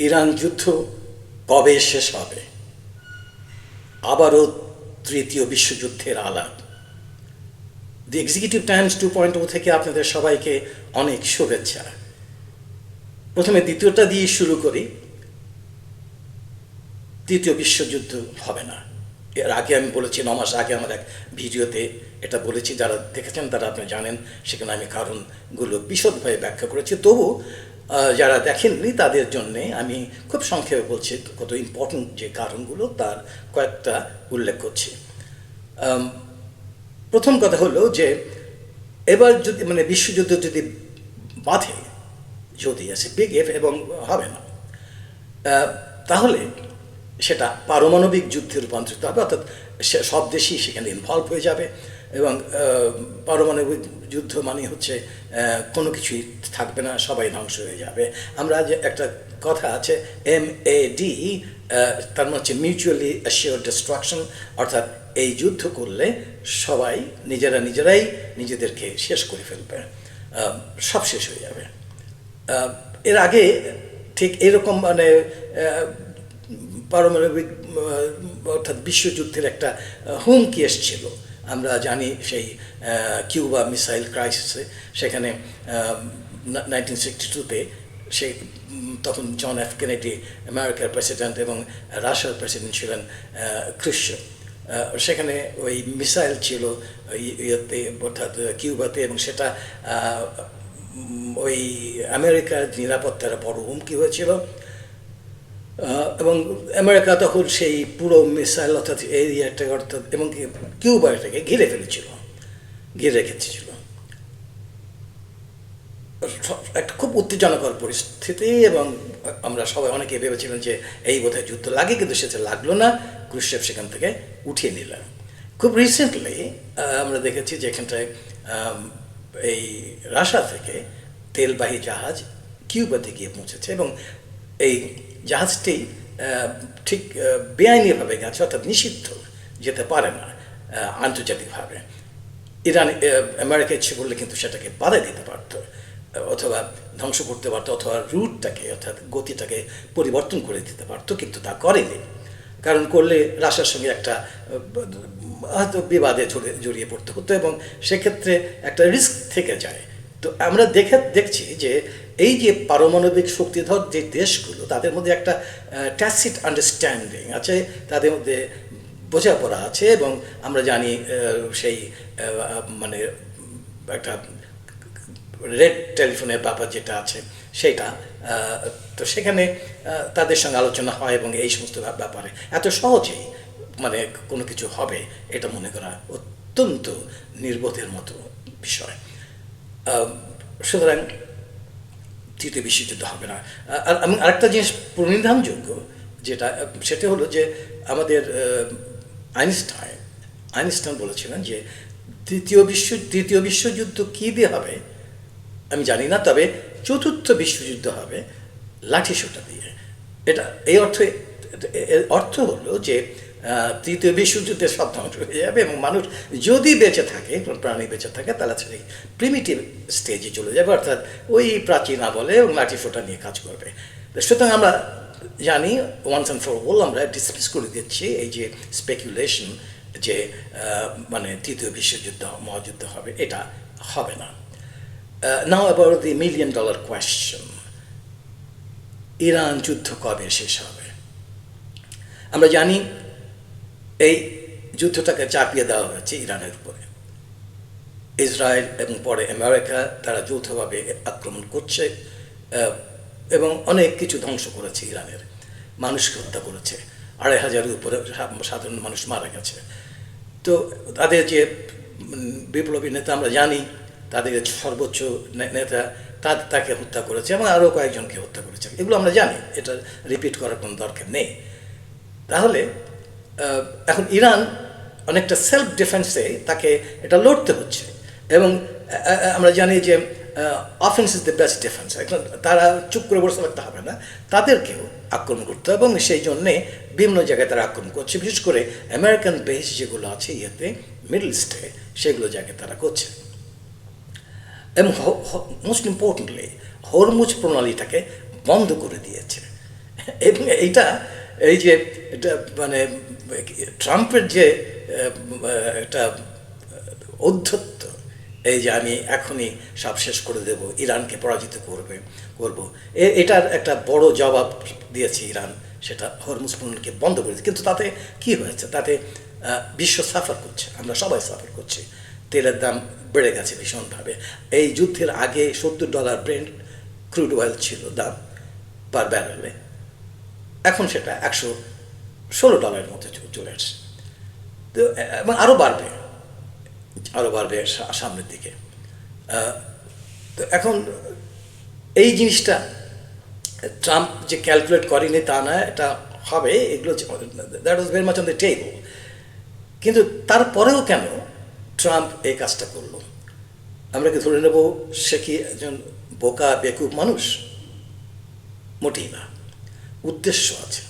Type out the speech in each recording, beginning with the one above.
Iran যুদ্ধ কবে শেষ হবে? আবারও তৃতীয় বিশ্বযুদ্ধের আলাপ। দি এক্সিকিউটিভ টাইমস 2.0 থেকে আপনাদের সবাইকে অনেক শুভেচ্ছা। প্রথমে দ্বিতীয়টা দিয়ে শুরু করি। তৃতীয় বিশ্বযুদ্ধ হবে না। এর আগে আমি বলেছি, 9 মাস আগে আমার এক ভিডিওতে এটা বলেছি, যারা দেখেছেন তারা আপনি জানেন, সেখানে আমি কারণগুলো বিশদভাবে ব্যাখ্যা করেছি। তবু যারা দেখেননি তাদের জন্যে আমি খুব সংক্ষেপে বলছি, কত ইম্পর্টেন্ট যে কারণগুলো তার কয়েকটা উল্লেখ করছি। প্রথম কথা হলো যে এবার যদি বিশ্বযুদ্ধ যদি বাধে, যদি আছে বিগ এফ, এবং হবে না, তাহলে সেটা পারমাণবিক যুদ্ধে রূপান্তরিত হবে, অর্থাৎ সব দেশই সেখানে ইনভলভ হয়ে যাবে। এবং পারমাণবিক যুদ্ধ মানে হচ্ছে কোনো কিছুই থাকবে না, সবাই ধ্বংস হয়ে যাবে। আমরা যে একটা কথা আছে MAD, তার মানে হচ্ছে মিউচুয়ালি অ্যাসিওর্ড ডিস্ট্রাকশন, অর্থাৎ এই যুদ্ধ করলে সবাই নিজেরাই নিজেদেরকে শেষ করে ফেলবে, সব শেষ হয়ে যাবে। এর আগে ঠিক এরকম পারমাণবিক অর্থাৎ বিশ্বযুদ্ধের একটা হুমকি এসেছিল। আমরা জানি সেই কিউবা মিসাইল ক্রাইসিসে, সেখানে 1962-তে সে তখন জন এফ কেনেডি আমেরিকার প্রেসিডেন্ট এবং রাশিয়ার প্রেসিডেন্ট ছিলেন ক্রুশ্চেভ। সেখানে ওই মিসাইল ছিল ইয়েতে, অর্থাৎ কিউবাতে, এবং সেটা ওই আমেরিকার নিরাপত্তার বড় হুমকি হয়েছিল। এবং আমেরিকা তখন সেই পুরো মিসাইল অর্থাৎ এরিয়াটাকে, অর্থাৎ এবং কিউবাটাকে ঘিরে রেখেছিল। একটা খুব উত্তেজনাকর পরিস্থিতি, এবং আমরা সবাই অনেকে ভেবেছিলেন যে এই বোধহয় যুদ্ধ লাগে, কিন্তু সেটা লাগলো না। ক্রুশ্চেভ সেখান থেকে উঠিয়ে নিলেন। খুব রিসেন্টলি আমরা দেখেছি যে এখানটায় এই রাশিয়া থেকে তেলবাহী জাহাজ কিউবাতে গিয়ে পৌঁছেছে, এবং এই জাহাজটি ঠিক বেআইনিভাবে গেছে, অর্থাৎ নিষিদ্ধ, যেতে পারে না আন্তর্জাতিকভাবে। ইরান আমেরিকা ইচ্ছে করলে কিন্তু সেটাকে বাধা দিতে পারত, অথবা ধ্বংস করতে পারতো, অথবা রুটটাকে অর্থাৎ গতিটাকে পরিবর্তন করে দিতে পারতো, কিন্তু তা করেনি। কারণ করলে রাশিয়ার সঙ্গে একটা হয়তো বিবাদে জড়িয়ে পড়তে হতো, এবং সেক্ষেত্রে একটা রিস্ক থেকে যায়। তো আমরা দেখছি যে এই যে পারমাণবিক শক্তিধর যে দেশগুলো, তাদের মধ্যে একটা ট্যাসিট আন্ডারস্ট্যান্ডিং আছে, তাদের মধ্যে বোঝাপড়া আছে, এবং আমরা জানি সেই একটা রেড টেলিফোনের ব্যাপার যেটা আছে সেটা, তো সেখানে তাদের সঙ্গে আলোচনা হয়, এবং এই সমস্ত ব্যাপারে এত সহজেই কোনো কিছু হবে এটা মনে করা অত্যন্ত নির্বোধের মতো বিষয়। সুতরাং তৃতীয় বিশ্বযুদ্ধ হবে না। আর আমি আরেকটা জিনিস প্রণিধানযোগ্য যেটা, সেটা হলো যে আমাদের আইনস্টাইন বলেছিলেন যে তৃতীয় বিশ্বযুদ্ধ কী দিয়ে হবে আমি জানি না, তবে চতুর্থ বিশ্বযুদ্ধ হবে লাঠিসোঁটা দিয়ে। এটা এই অর্থ হলো যে তৃতীয় বিশ্বযুদ্ধে সব ধ্বংস হয়ে যাবে, এবং মানুষ যদি বেঁচে থাকে, প্রাণী বেঁচে থাকে, তাহলে সেই প্রিমিটিভ স্টেজে চলে যাবে, অর্থাৎ ওই প্রাচীন আমলে এবং লাঠিসোঁটা নিয়ে কাজ করবে। সুতরাং আমরা জানি ওয়ান্স অ্যান্ড ফর অল আমরা ডিসমিস করে দিচ্ছি এই যে স্পেকুলেশন যে তৃতীয় বিশ্বযুদ্ধ মহাযুদ্ধ হবে, এটা হবে না। Now about the $1 million question. Iran যুদ্ধ কবে শেষ হবে? আমরা জানি এই যুদ্ধটাকে চাপিয়ে দেওয়া হয়েছে ইরানের উপরে। ইসরায়েল এবং পরে আমেরিকা, তারা যৌথভাবে আক্রমণ করছে, এবং অনেক কিছু ধ্বংস করেছে ইরানের, মানুষকে হত্যা করেছে, 2,500-এর উপরে সাধারণ মানুষ মারা গেছে। তো তাদের যে বিপ্লবী নেতা আমরা জানি, তাদের সর্বোচ্চ নেতা তাকে হত্যা করেছে, এবং আরও কয়েকজনকে হত্যা করেছে, এগুলো আমরা জানি, এটা রিপিট করার কোনো দরকার নেই। তাহলে এখন ইরান অনেকটা সেলফ ডিফেন্সে তাকে এটা লড়তে হচ্ছে, এবং আমরা জানি যে offence is the best defence. এখন তারা চুপ করে বসে থাকতে হবে না, তাদেরকেও আক্রমণ করতে হবে, এবং সেই জন্যে বিভিন্ন জায়গায় তারা আক্রমণ করছে, বিশেষ করে আমেরিকান বেস যেগুলো আছে ইয়েতে মিডল ইস্টে, সেগুলো জায়গায় তারা করছে। এবং মোস্ট ইম্পর্টেন্টলি হরমুজ প্রণালীটাকে বন্ধ করে দিয়েছে, এবং এইটা এই যে এটা মানে ট্রাম্পের যে একটা ঔদ্ধত্য, এই যে আমি এখনই সব শেষ করে দেব, ইরানকে পরাজিত করব, এটার একটা বড় জবাব দিয়েছে ইরান, সেটা হরমুজ পণ্যকে বন্ধ করেছে। কিন্তু তাতে কি হয়েছে? তাতে বিশ্ব সাফার করছে, আমরা সবাই সাফার করছি। তেলের দাম বেড়ে গেছে ভীষণভাবে। এই যুদ্ধের আগে $70 ব্রেন্ট ক্রুড অয়েল ছিল দাম পার ব্যারেলে, এখন সেটা $116 মতো চলে আসছে। তো এবং আরও বাড়বে, সামনের দিকে। তো এখন এই জিনিসটা ট্রাম্প যে ক্যালকুলেট করেনি তা না, এটা হবে, এগুলো that was very much on the table. কিন্তু তারপরেও কেন ট্রাম্প এই কাজটা করলো? আমরা কি ধরে নেব সে কি একজন বোকা বেকুব মানুষ? মোটেই না, উদ্দেশ্য আছে।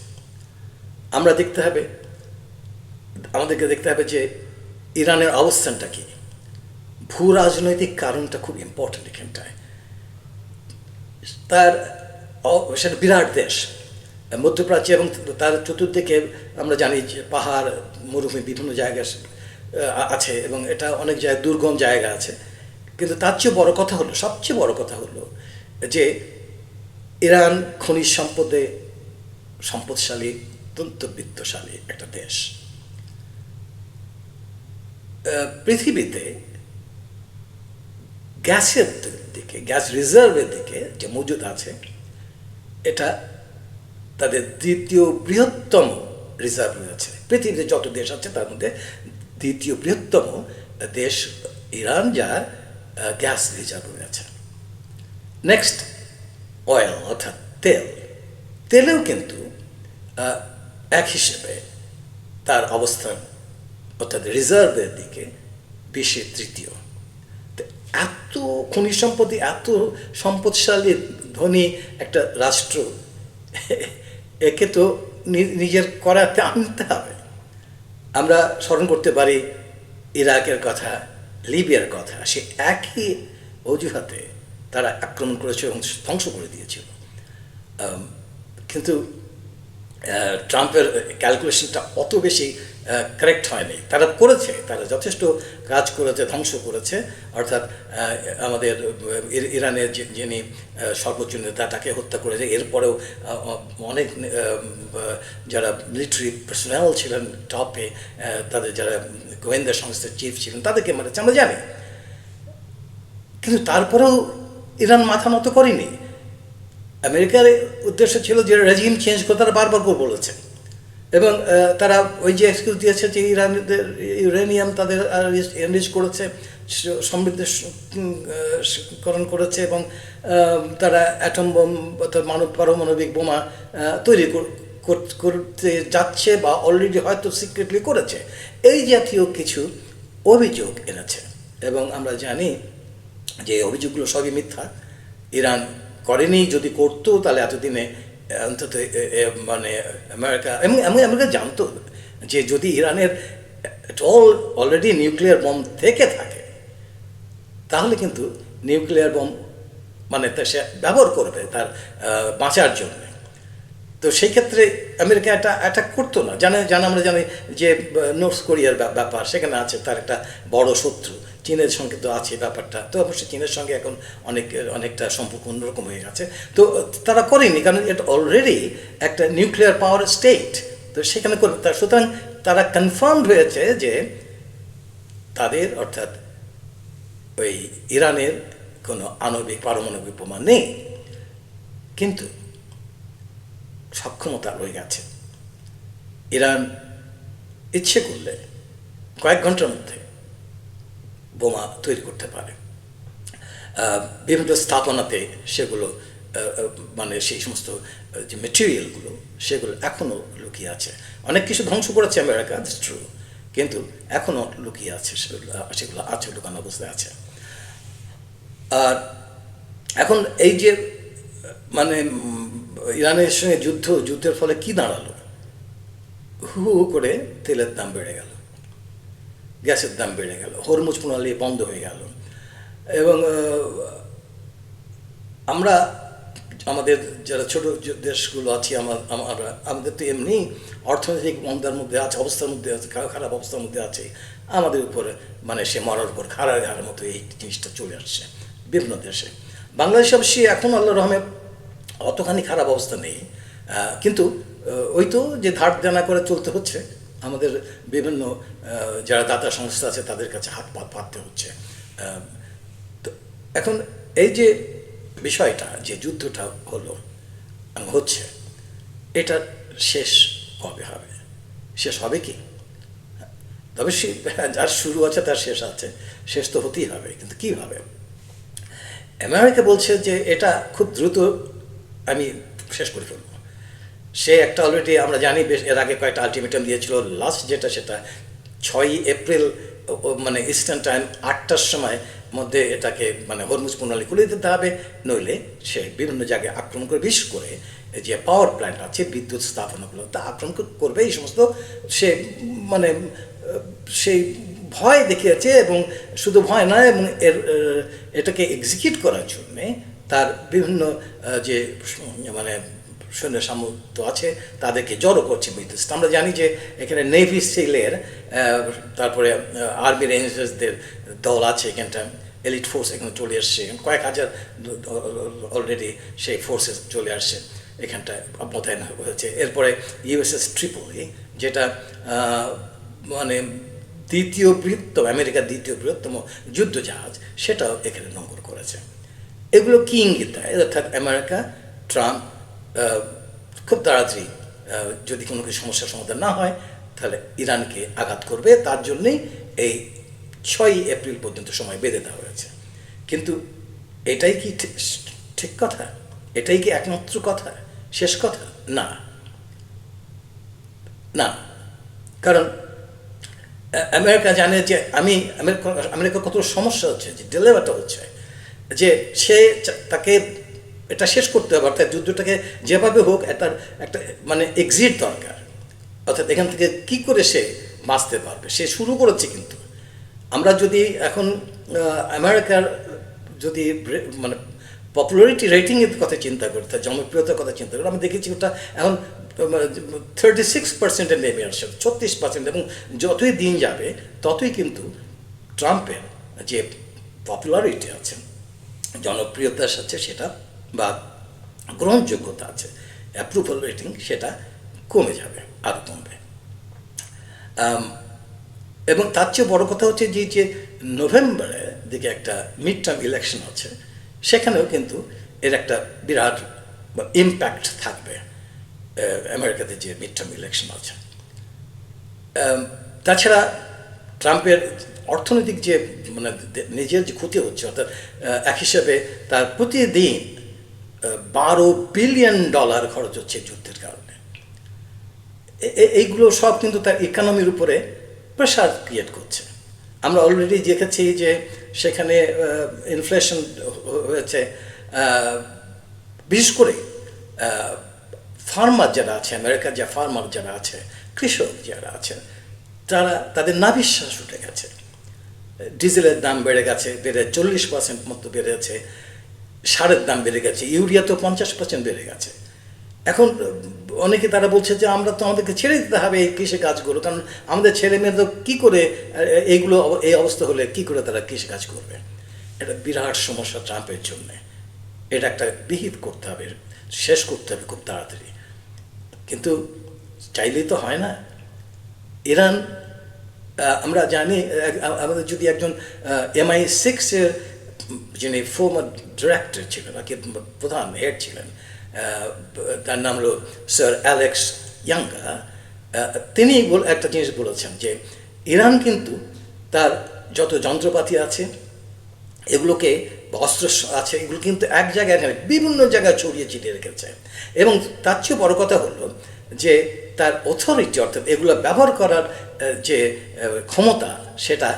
আমাদেরকে দেখতে হবে যে ইরানের অবস্থানটা কি। ভূ রাজনৈতিক কারণটা খুব ইম্পর্টেন্ট এখানটায়। সেটা বিরাট দেশ, মধ্যপ্রাচ্য, এবং তার চতুর্দিকে আমরা জানি যে পাহাড়, মরুভূমি বিভিন্ন জায়গায় আছে, এবং এটা অনেক জায়গায় দুর্গম জায়গা আছে। কিন্তু তার চেয়ে বড় কথা হলো, সবচেয়ে বড় কথা হলো যে ইরান খনিজ সম্পদে সম্পদশালী, অত্যন্ত বিত্তশালী একটা দেশ। পৃথিবীতে গ্যাসের দিকে, গ্যাস রিজার্ভের দিকে যে মজুদ আছে, এটা তাদের দ্বিতীয় বৃহত্তম রিজার্ভ রয়েছে। পৃথিবীতে যত দেশ আছে তার মধ্যে দ্বিতীয় বৃহত্তম দেশ ইরান, যার গ্যাস রিজার্ভ রয়েছে। নেক্সট অয়েল, অর্থাৎ তেলেও কিন্তু এক হিসেবে তার অবস্থান, অর্থাৎ রিজার্ভের দিকে বিশ্বের তৃতীয়। এত খনিজ সম্পত্তি, এত সম্পদশালী ধনী একটা রাষ্ট্র, একে তো নিজের করাতে আনতে হবে। আমরা স্মরণ করতে পারি ইরাকের কথা, লিবিয়ার কথা। সে একই অজুহাতে তারা আক্রমণ করেছে এবং ধ্বংস করে দিয়েছিল। কিন্তু ট্রাম্পের ক্যালকুলেশনটা অত বেশি কারেক্ট হয়নি। তারা যথেষ্ট কাজ করেছে, ধ্বংস করেছে। অর্থাৎ আমাদের ইরানের যিনি সর্বোচ্চ নেতা, তাকে হত্যা করেছে। এরপরেও অনেক যারা মিলিটারি পার্সোনাল ছিলেন টপে, তাদের যারা গোয়েন্দা সংস্থার চিফ ছিলেন, তাদেরকে মারেছে, আমরা জানি। কিন্তু তারপরেও ইরান মাথা নত করেনি। আমেরিকার উদ্দেশ্য ছিল যে রেজিম চেঞ্জ করে, তারা বারবার করে বলেছে, এবং তারা ওই যে এক্সকিউজ দিয়েছে যে ইউরেনিয়াম তাদের এনরিচ করেছে, সমৃদ্ধকরণ করেছে, এবং তারা অ্যাটম বোম অর্থাৎ পারমাণবিক বোমা তৈরি করতে যাচ্ছে, বা অলরেডি হয়তো সিক্রেটলি করেছে। এই জাতীয় কিছু অভিযোগ এনেছে, এবং আমরা জানি যে অভিযোগগুলো সবই মিথ্যা। ইরান করেনি, যদি করতো তাহলে এতদিনে অন্তত মানে আমেরিকা জানতো যে যদি ইরানের অলরেডি নিউক্লিয়ার বম থেকে থাকে, তাহলে কিন্তু নিউক্লিয়ার বম মানে সে ব্যবহার করবে তার বাঁচার জন্য। তো সেই ক্ষেত্রে আমেরিকা এটা অ্যাটাক করতো না। আমরা জানি যে নর্থ কোরিয়ার ব্যাপার, সেখানে আছে তার একটা বড় শত্রু, চীনের সঙ্গে তো আছে ব্যাপারটা। তো অবশ্যই চীনের সঙ্গে এখন অনেকটা সম্পর্ক অন্যরকম হয়ে গেছে। তো তারা করেনি, কারণ এটা অলরেডি একটা নিউক্লিয়ার পাওয়ার স্টেট। তো সেখানে সুতরাং তারা কনফার্ম হয়েছে যে তাদের, অর্থাৎ ওই ইরানের কোনো পারমাণবিক বোমা নেই। কিন্তু সক্ষমতা রয়ে গেছে। ইরান ইচ্ছে করলে কয়েক ঘন্টার মধ্যে বোমা তৈরি করতে পারে। বিভিন্ন স্থাপনাতে সেগুলো মানে সেই সমস্ত যে মেটেরিয়ালগুলো, সেগুলো এখনও লুকিয়ে আছে। অনেক কিছু ধ্বংস করেছে আমেরিকা, দ্যাটস ট্রু, কিন্তু এখনও লুকিয়ে আছে, সেগুলো আছে, লুকানো অবস্থায় আছে। আর এখন এই যে মানে ইরানের সঙ্গে যুদ্ধের ফলে কি দাঁড়ালো? হু হু করে তেলের দাম বেড়ে গেল, গ্যাসের দাম বেড়ে গেল, হরমুজ প্রণালী বন্ধ হয়ে গেল। এবং আমরা আমাদের যারা ছোট দেশগুলো আছে আমরা আমাদের তো এমনি অর্থনৈতিক মন্দার মধ্যে আছে, অবস্থার মধ্যে আছে, খারাপ অবস্থার মধ্যে আছে, আমাদের উপরে মানে সে মরার উপর খাড়া ঘাড়ের মতো এই জিনিসটা চলে আসছে বিভিন্ন দেশে। বাংলাদেশ অবশ্যই এখন আল্লাহ রহমে অতখানি খারাপ অবস্থা নেই, কিন্তু ওই তো যে ধার দেনা করে চলতে হচ্ছে, আমাদের বিভিন্ন যারা দাতা সংস্থা আছে তাদের কাছে হাত পাততে হচ্ছে। তো এখন এই যে বিষয়টা, যে যুদ্ধটা হচ্ছে, এটা শেষ কবে হবে? শেষ হবে কি? তবে যার শুরু আছে তার শেষ আছে, শেষ তো হতেই হবে, কিন্তু কীভাবে? আমেরিকা বলছে যে এটা খুব দ্রুত আমি শেষ করে ফেলব। সে একটা অলরেডি আমরা জানি এর আগে কয়েকটা আলটিমেটাম দিয়েছিল। লাস্ট যেটা সেটা 6ই এপ্রিল মানে ইস্টার্ন টাইম 8টার সময় মধ্যে এটাকে মানে হরমুজ প্রণালী খুলে দিতে হবে, নইলে সে বিভিন্ন জায়গায় আক্রমণ করে, বিশেষ করে যে পাওয়ার প্ল্যান্ট আছে, বিদ্যুৎ স্থাপনাগুলো তা আক্রমণ করবে। এই সমস্ত সে মানে সেই ভয় দেখিয়েছে, এবং শুধু ভয় নয়, এবং এটাকে এক্সিকিউট করার জন্যে তার বিভিন্ন যে মানে সৈন্য সামর্থ্য আছে তাদেরকে জড়ো করছে বিদ্যুৎ। আমরা জানি যে এখানে নেভি সিলের, তারপরে আর্মি রেঞ্জার্সদের দল আছে এখানটা, এলিট ফোর্স এখানে চলে আসছে, কয়েক হাজার অলরেডি সেই ফোর্সে চলে আসছে, এখানটা মোতায়েন হয়েছে। এরপরে ইউএসএস ট্রিপলি, যেটা মানে দ্বিতীয় বৃহত্তম, আমেরিকার দ্বিতীয় বৃহত্তম যুদ্ধ জাহাজ, সেটাও এখানে নোঙর করেছে। এগুলো কি ইঙ্গিত দেয়? অর্থাৎ আমেরিকা, ট্রাম্প খুব তাড়াতাড়ি যদি কোনো কিছু সমস্যার সমাধান না হয়, তাহলে ইরানকে আঘাত করবে। তার জন্যেই এই 6ই এপ্রিল পর্যন্ত সময় বেঁধে দেওয়া হয়েছে। কিন্তু এটাই কি ঠিক কথা? এটাই কি একমাত্র কথা, শেষ কথা? না, না। কারণ আমেরিকা জানে যে আমেরিকার কত সমস্যা হচ্ছে, যে ডিলেভারটা হচ্ছে, যে সে তাকে এটা শেষ করতে হবে, অর্থাৎ যুদ্ধটাকে যেভাবে হোক একটা মানে এক্সিট দরকার। অর্থাৎ এখান থেকে কি করে সে বাঁচতে পারবে, সে শুরু করেছে। কিন্তু আমরা যদি এখন আমেরিকার যদি মানে পপুলারিটি রেটিংয়ের কথা চিন্তা করি, তার জনপ্রিয়তার কথা চিন্তা করি, আমরা দেখেছি ওটা এখন 36% নেমে আসছে, 36%। এবং যতই দিন যাবে ততই কিন্তু ট্রাম্পের যে পপুলারিটি আছে, জনপ্রিয়তার সাথে সেটা বা গ্রহণযোগ্যতা আছে, অ্যাপ্রুভাল রেটিং, সেটা কমে যাবে, আরও কমবে। এবং তার চেয়ে বড় কথা হচ্ছে যে নভেম্বরের দিকে একটা মিড টার্ম ইলেকশন আছে, সেখানেও কিন্তু এর একটা বিরাট ইম্প্যাক্ট থাকবে আমেরিকাতে যে মিড টার্ম ইলেকশন আছে। তাছাড়া ট্রাম্পের অর্থনৈতিক যে মানে নিজের যে ক্ষতি হচ্ছে, অর্থাৎ এক হিসেবে তার প্রতিদিন $12 বিলিয়ন খরচ হচ্ছে যুদ্ধের কারণে। এইগুলো সব কিন্তু তার ইকোনমির উপরে প্রেশার ক্রিয়েট করছে। আমরা অলরেডি দেখেছি যে সেখানে ইনফ্লেশন হয়েছে, বিশেষ করে ফার্মার যারা আছে, আমেরিকার যে ফার্মার যারা আছে, কৃষক যারা আছেন, তাদের নাভিশ্বাস উঠে গেছে। ডিজেলের দাম বেড়ে গেছে, 40% মতো বেড়েছে, সারের দাম বেড়ে গেছে, ইউরিয়া তো 50% বেড়ে গেছে। এখন অনেকে তারা বলছে যে আমরা তো আমাদেরকে ছেড়ে দিতে হবে এই কৃষিকাজগুলো, কারণ আমাদের ছেলে মেয়েরা তো কী করে এইগুলো এই অবস্থা হলে কী করে তারা কৃষিকাজ করবে। এটা বিরাট সমস্যা ট্রাম্পের জন্যে। এটা একটা বিহিত করতে হবে, শেষ করতে হবে খুব তাড়াতাড়ি। কিন্তু চাইলেই তো হয় না। ইরান, আমরা জানি, আমাদের যদি একজন MI6-এর যিনি ফর্মার ডিরেক্টর ছিলেন, আর কি প্রধান হেড ছিলেন, তার নাম হলো স্যার অ্যালেক্স ইয়াঙ্গা, তিনি একটা জিনিস বলেছেন যে ইরান কিন্তু তার যত যন্ত্রপাতি আছে, এগুলোকে অস্ত্র আছে, এগুলো কিন্তু এক জায়গায় বিভিন্ন জায়গায় ছড়িয়ে ছিটিয়ে রেখেছে। এবং তার চেয়ে বড় কথা হলো যে তার অথরিটি, অর্থাৎ এগুলো ব্যবহার করার যে ক্ষমতা, সেটা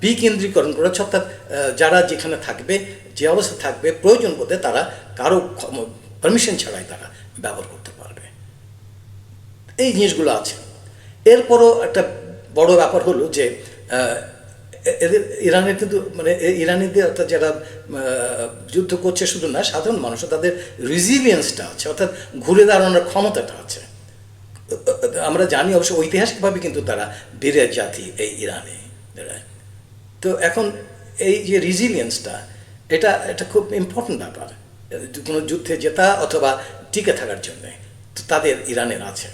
বিকেন্দ্রীকরণ করেছে। অর্থাৎ যারা যেখানে থাকবে, যে অবস্থা থাকবে, প্রয়োজন বোধে তারা কারো পারমিশন ছাড়াই তারা ব্যবহার করতে পারবে। এই জিনিসগুলো আছে। এরপরও একটা বড় ব্যাপার হলো যে এদের ইরানের কিন্তু মানে ইরানিদের অর্থাৎ যারা যুদ্ধ করছে শুধু না, সাধারণ মানুষও তাদের রেজিলিয়েন্সটা আছে, অর্থাৎ ঘুরে দাঁড়ানোর ক্ষমতাটা আছে। আমরা জানি অবশ্য ঐতিহাসিকভাবে কিন্তু তারা বীরের জাতি এই ইরানে। তো এখন এই যে রেজিলিয়েন্সটা, এটা এটা খুব ইম্পর্টেন্ট ব্যাপার কোনো যুদ্ধে জেতা অথবা টিকে থাকার জন্যে, তো তাদের ইরানের আছে।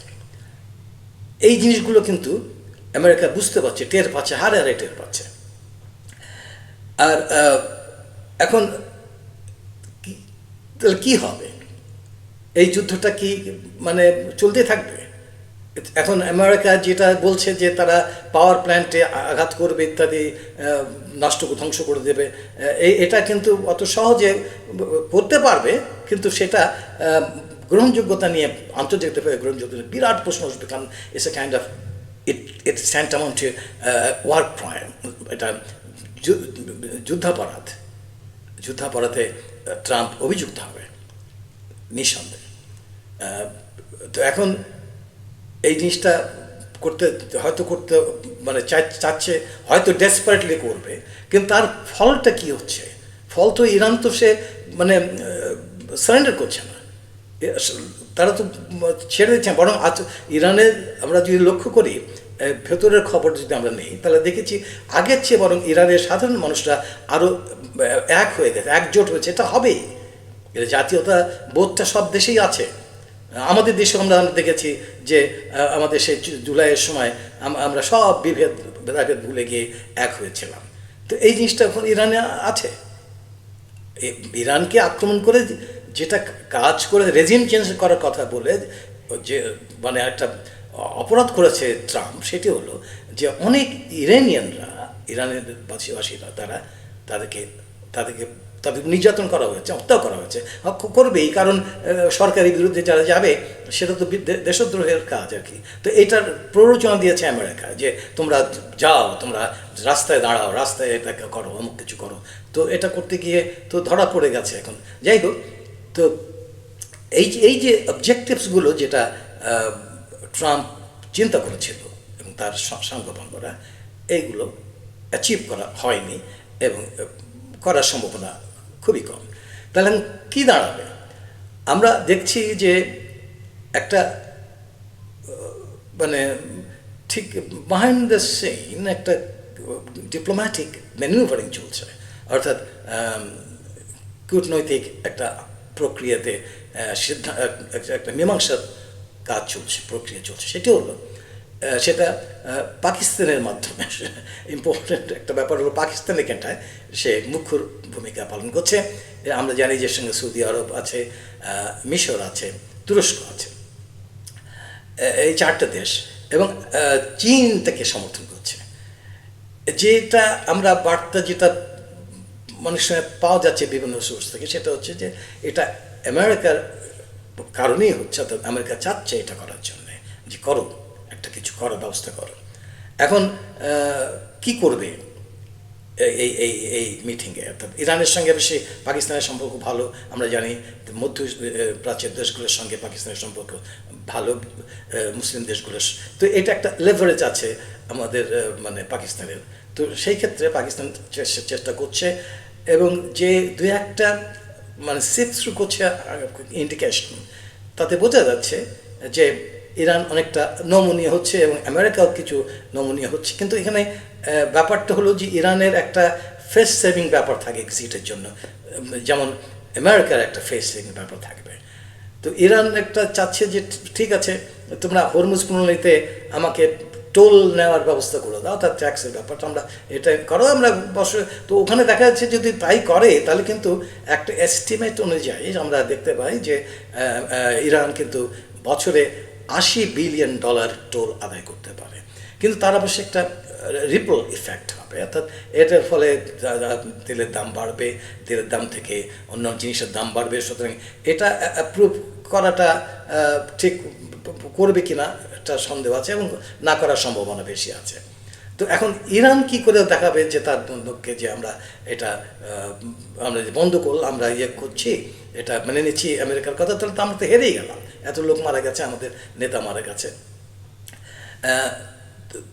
এই জিনিসগুলো কিন্তু আমেরিকা বুঝতে পারছে, টের পাচ্ছে, হারে হারে টের পাচ্ছে। আর এখন তাহলে কী হবে? এই যুদ্ধটা কি মানে চলতে থাকবে? এখন আমেরিকা যেটা বলছে যে তারা পাওয়ার প্ল্যান্টে আঘাত করবে ইত্যাদি, ধ্বংস করে দেবে, এটা কিন্তু অত সহজে করতে পারবে, কিন্তু সেটা গ্রহণযোগ্যতা নিয়ে আন্তর্জাতিকভাবে গ্রহণযোগ্যতা বিরাট প্রশ্ন উঠবে, কারণ it's a kind of it tantamount to war crime, এটা যুদ্ধাপরাধে ট্রাম্প অভিযুক্ত হবে নিঃসন্দেহে। তো এখন এই জিনিসটা করতে মানে চাচ্ছে, হয়তো ডেসপারেটলি করবে, কিন্তু তার ফলটা কি হচ্ছে? ফল তো ইরান তো সে মানে সারেন্ডার করছে না, তারা তো ছেড়ে দিচ্ছে। বরং ইরানের আমরা যদি লক্ষ্য করি, ভেতরের খবর যদি আমরা নেই, তাহলে দেখেছি আগের চেয়ে বরং ইরানের সাধারণ মানুষরা আরও এক হয়ে গেছে, একজোট হয়েছে। এটা হবেই, এটা জাতীয়তা বোধটা সব দেশেই আছে। আমাদের দেশে আমরা দেখেছি যে আমাদের সেই জুলাইয়ের সময় আমরা সব ভেদাভেদ ভুলে গিয়ে এক হয়েছিলাম। তো এই জিনিসটা এখন ইরানে আছে। ইরানকে আক্রমণ করে যেটা কাজ করে, রেজিম চেঞ্জ করার কথা বলে যে মানে একটা অপরাধ করেছে ট্রাম্প, সেটি হলো যে অনেক ইরানিয়ানরা, ইরানের বাসীরা, তাদেরকে নির্যাতন করা হয়েছে, হত্যা করা হয়েছে, করবেই, কারণ সরকারের বিরুদ্ধে যারা যাবে সেটা তো দেশদ্রোহের কাজ আর কি। তো এটার প্ররোচনা দিয়েছে আমেরিকা যে তোমরা যাও, তোমরা রাস্তায় দাঁড়াও, রাস্তায় এটা করো, অমুক কিছু করো। তো এটা করতে গিয়ে তো ধরা পড়ে গেছে এখন। যাই হোক, তো এই যে অবজেক্টিভসগুলো যেটা ট্রাম্প চিন্তা করেছিল এবং তার সাংগঠনরা, এইগুলো অ্যাচিভ করা হয়নি এবং করার সম্ভাবনা খুবই কম। তাহলে কী দাঁড়াবে? আমরা দেখছি যে একটা মানে ঠিক বিহাইন্ড দ্য সিন একটা ডিপ্লোম্যাটিক ম্যানুভারিং চলছে, অর্থাৎ কূটনৈতিক একটা প্রক্রিয়াতে একটা মীমাংসার কাজ চলছে, প্রক্রিয়া চলছে। সেটি হলো সেটা পাকিস্তানের মাধ্যমে। ইম্পর্টেন্ট একটা ব্যাপার হলো পাকিস্তানের কেটায় সে মুখ্য ভূমিকা পালন করছে। আমরা জানি যে সঙ্গে সৌদি আরব আছে, মিশর আছে, তুরস্ক আছে, এই চারটা দেশ, এবং চীন তাকে সমর্থন করছে। যেটা আমরা বার্তা যেটা মানুষের সঙ্গে পাওয়া যাচ্ছে বিভিন্ন সোর্স থেকে, সেটা হচ্ছে যে এটা আমেরিকার কারণেই হচ্ছে, অর্থাৎ আমেরিকা চাচ্ছে এটা করার জন্যে, যে করো, একটা কিছু করার ব্যবস্থা করো। এখন কি করবে এই এই এই মিটিংয়ে? অর্থাৎ ইরানের সঙ্গে বেশি পাকিস্তানের সম্পর্ক ভালো, আমরা জানি মধ্য প্রাচ্যের দেশগুলোর সঙ্গে পাকিস্তানের সম্পর্ক ভালো, মুসলিম দেশগুলোর। তো এটা একটা লেভারেজ আছে আমাদের মানে পাকিস্তানের। তো সেই ক্ষেত্রে পাকিস্তান চেষ্টা করছে, এবং যে দু একটা মানে সিপ থ্রু করছে ইন্ডিকেশন, তাতে বোঝা যাচ্ছে যে ইরান অনেকটা নমনীয় হচ্ছে এবং আমেরিকাও কিছু নমনীয় হচ্ছে। কিন্তু এখানে ব্যাপারটা হলো যে ইরানের একটা ফেস সেভিং ব্যাপার থাকে এক্সিটের জন্য, যেমন আমেরিকার একটা ফেস সেভিং ব্যাপার থাকবে। তো ইরান একটা চাচ্ছে যে ঠিক আছে, তোমরা হরমুজ প্রণালীতে আমাকে টোল নেওয়ার ব্যবস্থা করে দাও, তার ট্যাক্সের ব্যাপারটা আমরা এটা করো, আমরা তো ওখানে দেখা যাচ্ছে যদি তাই করে, তাহলে কিন্তু একটা এস্টিমেট অনুযায়ী আমরা দেখতে পাই যে ইরান কিন্তু বছরে $80 বিলিয়ন টোল আদায় করতে পারে। কিন্তু তার অবশ্যই একটা রিপল ইফেক্ট হবে, অর্থাৎ এটার ফলে তেলের দাম বাড়বে, তেলের দাম থেকে অন্য জিনিসের দাম বাড়বে। সুতরাং এটা অ্যাপ্রুভ করাটা ঠিক করবে কি না একটা সন্দেহ আছে, এবং না করার সম্ভাবনা বেশি আছে। তো এখন ইরান কি করে দেখাবে যে তার বন্ধুকে যে আমরা এটা আমরা যে বন্ধ করলাম, আমরা ইয়ে করছি, এটা মেনে নিচ্ছি আমেরিকার কথা, তাহলে তো আমরা তো হেরেই গেলাম, এত লোক মারা গেছে, আমাদের নেতা মারা গেছে।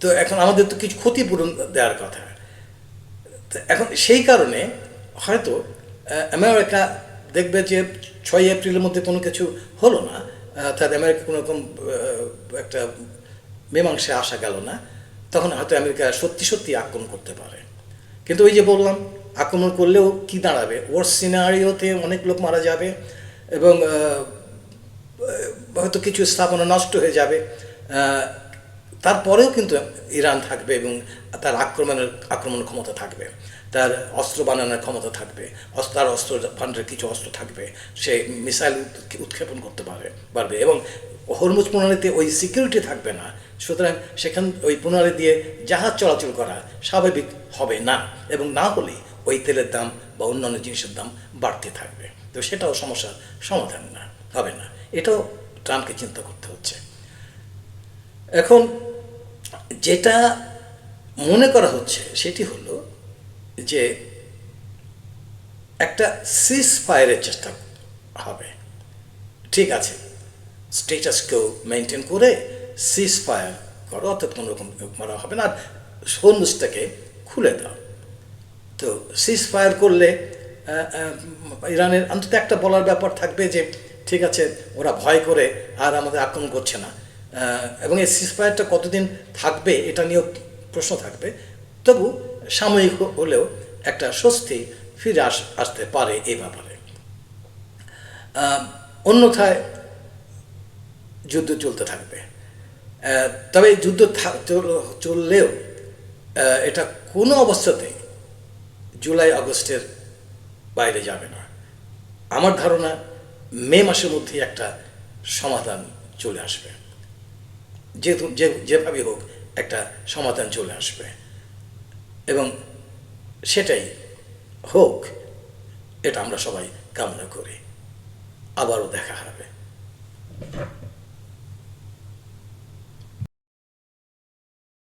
তো এখন আমাদের তো কিছু ক্ষতিপূরণ দেওয়ার কথা। তো এখন সেই কারণে হয়তো আমেরিকা দেখবে যে 6 এপ্রিলের মধ্যে কোনো কিছু হলো না, অর্থাৎ আমেরিকা কোনো রকম একটা মীমাংসায় আসা গেল না, তখন হয়তো আমেরিকা সত্যি সত্যি আক্রমণ করতে পারে। কিন্তু ওই যে বললাম, আক্রমণ করলেও কি দাঁড়াবে, ওর সিনারিওতে অনেক লোক মারা যাবে এবং হয়তো কিছু স্থাপনা নষ্ট হয়ে যাবে, তারপরেও কিন্তু ইরান থাকবে এবং তার আক্রমণের ক্ষমতা থাকবে, তার অস্ত্র বানানোর ক্ষমতা থাকবে, তার অস্ত্র ভান্ডারের কিছু অস্ত্র থাকবে, সে মিসাইল উৎক্ষেপণ করতে পারবে এবং হরমুজ প্রণালীতে ওই সিকিউরিটি থাকবে না, সুতরাং সেখান ওই প্রণালী দিয়ে জাহাজ চলাচল করা স্বাভাবিক হবে না, এবং না হলে ওই তেলের দাম বা অন্যান্য জিনিসের দাম বাড়তে থাকবে। তো সেটাও সমস্যার সমাধান না, হবে না। এটাও ট্রাম্পকে চিন্তা করতে হচ্ছে। এখন যেটা মনে করা হচ্ছে সেটি হলো যে একটা সিজ ফায়ারের চেষ্টা হবে। ঠিক আছে, স্টেটাস কেউ মেনটেন করে সিজ ফায়ার করো, অর্থাৎ কোনো রকম মারা হবে না, আর হরমুজটাকে খুলে দাও। তো সিজ ফায়ার করলে ইরানের অন্তত একটা বলার ব্যাপার থাকবে যে ঠিক আছে, ওরা ভয় করে আর আমাদের আক্রমণ করছে না, এবং এই সিজ ফায়ারটা কতদিন থাকবে এটা নিয়েও প্রশ্ন থাকবে। তবু সাময়িক হলেও একটা স্বস্তি ফিরে আসতে পারে এই ব্যাপারে। অন্যথায় যুদ্ধ চলতে থাকবে। তবে যুদ্ধ চললেও এটা কোনো অবস্থাতেই জুলাই আগস্টের বাইরে যাবে না। আমার ধারণা মে মাসের মধ্যেই একটা সমাধান চলে আসবে, যেহেতু যেভাবে হোক একটা সমাধান চলে আসবে, এবং সেটাই হোক, এটা আমরা সবাই কামনা করি। আবারও দেখা হবে।